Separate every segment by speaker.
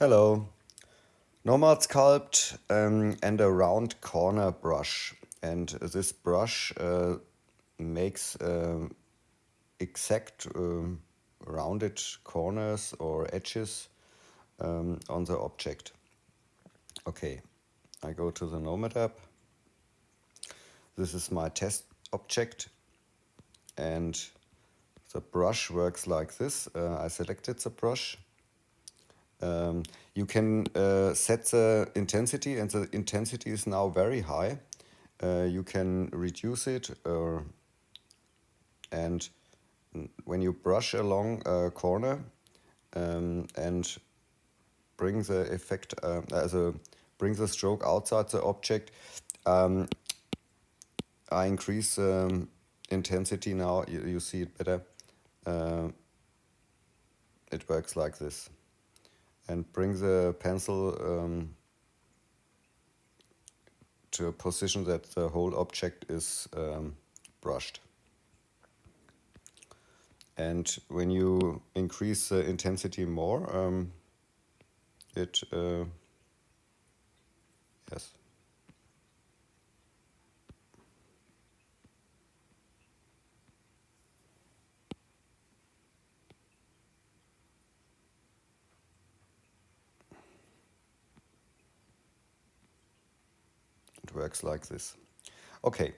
Speaker 1: Hello. Nomad Sculpt and a round corner brush. And this brush makes exact rounded corners or edges on the object. Okay, I go to the Nomad app. This is my test object and the brush works like this. I selected the brush. You can set the intensity, and the intensity is now very high. You can reduce it, and when you brush along a corner and bring the effect bring the stroke outside the object, I increase intensity now. You see it better. It works like this, and bring the pencil to a position that the whole object is brushed. And when you increase the intensity more, it yes. It works like this. Okay,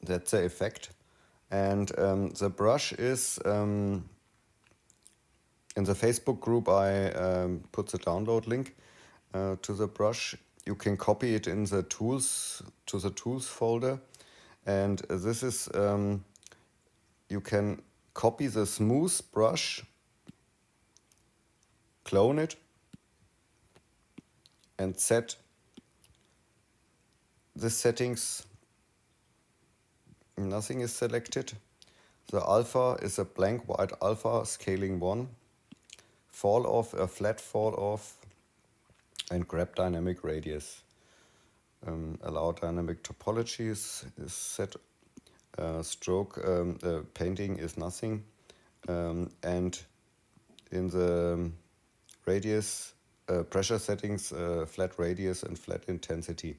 Speaker 1: that's the effect. And the brush is, in the Facebook group I put the download link to the brush. You can copy it in the tools, to the tools folder. And this is, you can copy the smooth brush, clone it, and set the settings. Nothing is selected. The alpha is a blank white alpha scaling 1. Fall off, a flat fall off, and grab dynamic radius. Allow dynamic topologies is set. Stroke painting is nothing. And in the radius, pressure settings, flat radius and flat intensity.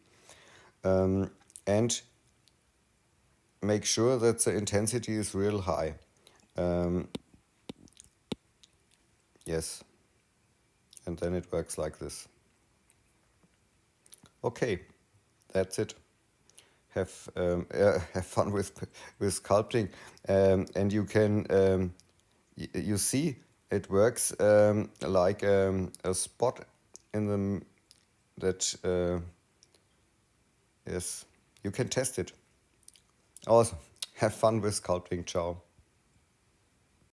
Speaker 1: And make sure that the intensity is real high. Yes, and then it works like this. Okay, that's it. Have fun with sculpting, and you can you see it works like a spot in the that yes, you can test it. Also, have fun with sculpting. Ciao.